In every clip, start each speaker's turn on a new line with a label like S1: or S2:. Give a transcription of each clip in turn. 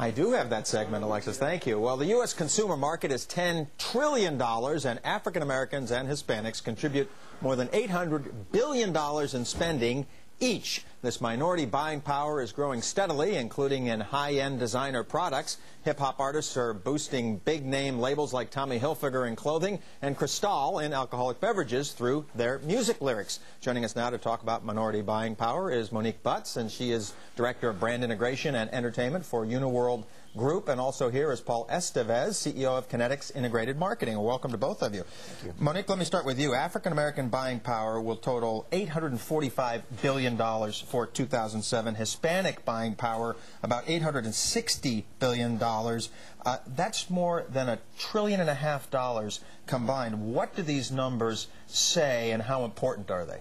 S1: I do have that segment, Alexis. Thank you. Well, the U.S. consumer market is $10 trillion, and African Americans and Hispanics contribute more than $800 billion in spending each. This minority buying power is growing steadily, including in high-end designer products. Hip-hop artists are boosting big-name labels like Tommy Hilfiger in clothing and Cristal in alcoholic beverages through their music lyrics. Joining us now to talk about minority buying power is Monique Butts, and she is Director of Brand Integration and Entertainment for Uniworld Group. And also here is Paul Estevez, CEO of Kinetics Integrated Marketing. Well, welcome to both of you.
S2: Thank you.
S1: Monique, let me start with you. African-American buying power will total $845 billion for 2007. Hispanic buying power, about $860 billion. That's more than $1.5 trillion combined. What do these numbers say, and how important are they?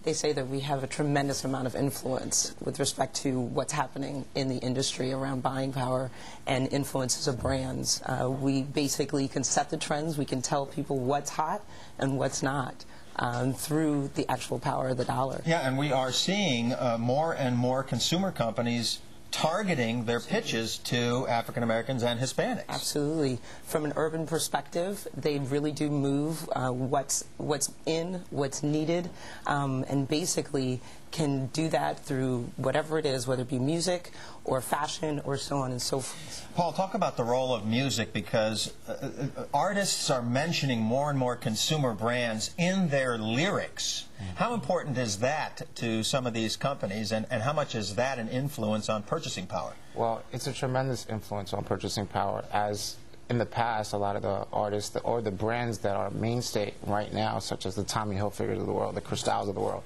S3: They say that we have a tremendous amount of influence with respect to what's happening in the industry around buying power and influences of brands. We basically can set the trends. We can tell people what's hot and what's not through the actual power of the dollar.
S1: Yeah, and we are seeing more and more consumer companies targeting their pitches to African Americans and Hispanics.
S3: Absolutely. From an urban perspective, they really do move what's in, what's needed, and basically can do that through whatever it is, whether it be music or fashion or so on and so forth.
S1: Paul, talk about the role of music, because artists are mentioning more and more consumer brands in their lyrics. How important is that to some of these companies, and how much is that an influence on purchasing power?
S2: Well, it's a tremendous influence on purchasing power, as in the past, a lot of the artists or the brands that are mainstay right now, such as the Tommy Hilfigers of the world, the Cristals of the world,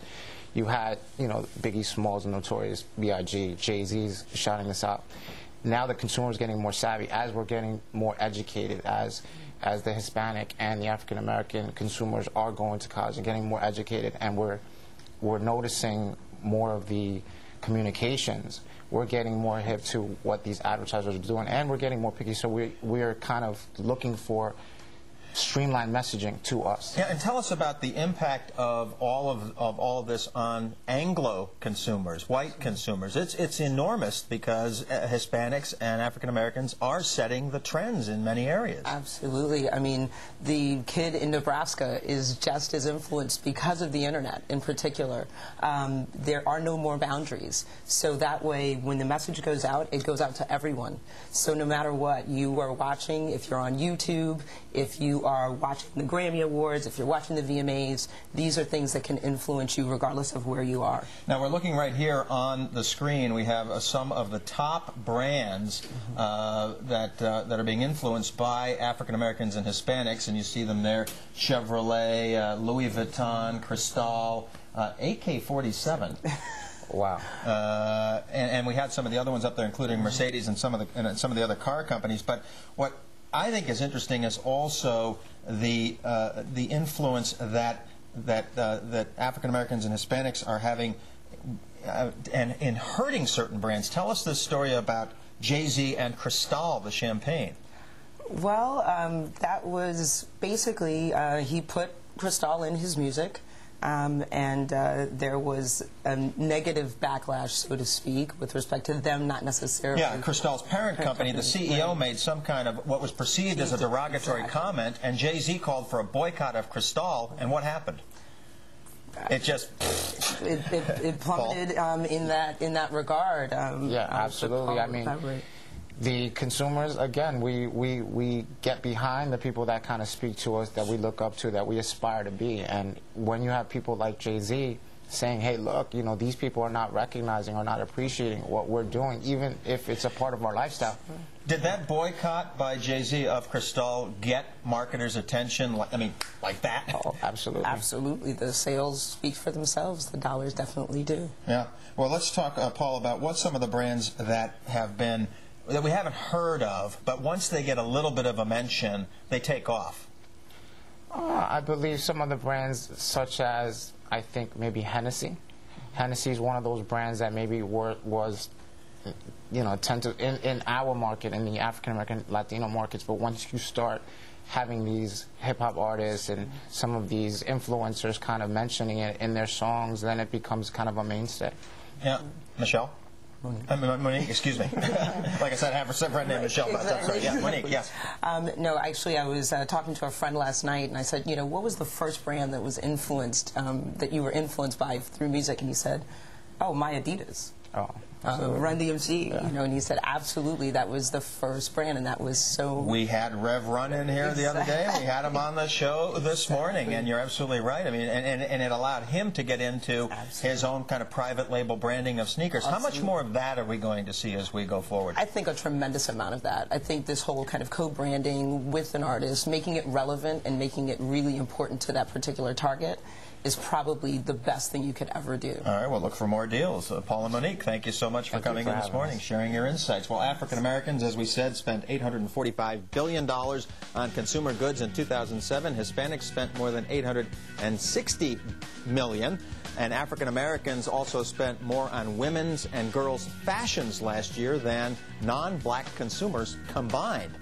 S2: you had, Biggie Smalls and Notorious B.I.G., Jay-Z's shouting this out. Now the consumer is getting more savvy as we're getting more educated, as the Hispanic and the African American consumers are going to college and getting more educated, and we're noticing more of the communications. We're getting more hip to what these advertisers are doing, and we're getting more picky. So we're kind of looking for streamlined messaging to us.
S1: Yeah, and tell us about the impact of all of this on Anglo consumers, white consumers. It's enormous, because Hispanics and African Americans are setting the trends in many areas.
S3: Absolutely. I mean, the kid in Nebraska is just as influenced because of the internet in particular. There are no more boundaries. So that way, when the message goes out, it goes out to everyone. So no matter what you are watching, if you're on YouTube, if you are watching the Grammy Awards, if you're watching the VMAs, these are things that can influence you regardless of where you are.
S1: Now, we're looking right here on the screen. We have some of the top brands that are being influenced by African Americans and Hispanics, and you see them there: Chevrolet, Louis Vuitton, Cristal, AK-47.
S2: Wow.
S1: And we had some of the other ones up there, including Mercedes and some of the other car companies. But what I think is interesting is also the influence that African Americans and Hispanics are having, and in hurting certain brands. Tell us this story about Jay-Z and Cristal, the champagne.
S3: Well, that was basically he put Cristal in his music. And there was a negative backlash, so to speak, with respect to them not necessarily.
S1: Yeah, Cristal's parent company, the CEO, made some kind of what was perceived as a derogatory comment, and Jay-Z called for a boycott of Cristal, and what happened? It just
S3: it plummeted in that regard.
S2: Yeah, absolutely. I mean, the consumers, again, we get behind the people that kind of speak to us, that we look up to, that we aspire to be. And when you have people like Jay-Z saying, hey, look, these people are not recognizing or not appreciating what we're doing, even if it's a part of our lifestyle.
S1: Did that boycott by Jay-Z of Cristal get marketers' attention? Like that?
S2: Oh, absolutely.
S3: Absolutely. The sales speak for themselves. The dollars definitely do.
S1: Yeah. Well, let's talk, Paul, about what some of the brands that we haven't heard of, but once they get a little bit of a mention, they take off.
S2: I believe some of the brands, such as, I think, maybe Hennessy. Hennessy is one of those brands that maybe was, tend to, in our market, in the African-American, Latino markets, but once you start having these hip-hop artists and some of these influencers kind of mentioning it in their songs, then it becomes kind of a mainstay.
S1: Yeah. Michelle? Monique, excuse me. Like I said, I have a friend named Michelle. Exactly. I'm sorry. Yeah, Monique, yes.
S3: No, actually, I was talking to a friend last night, and I said, you know, what was the first brand that was influenced, that you were influenced by through music? And he said, oh, my Adidas.
S2: Oh.
S3: Run DMC,
S2: yeah.
S3: you know, and he said absolutely that was the first brand, and that was so.
S1: We had Rev Run in here the other day, and we had him on the show this morning, and you're absolutely right. I mean, and it allowed him to get into his own kind of private label branding of sneakers. How much more of that are we going to see as we go forward?
S3: I think a tremendous amount of that. I think this whole kind of co-branding with an artist, making it relevant and making it really important to that particular target, is probably the best thing you could ever do.
S1: All right, well, look for more deals. Paul and Monique, thank you so much for coming in this morning, sharing your insights. Well, African Americans, as we said, spent $845 billion on consumer goods in 2007. Hispanics spent more than $860 million. And African Americans also spent more on women's and girls' fashions last year than non-black consumers combined.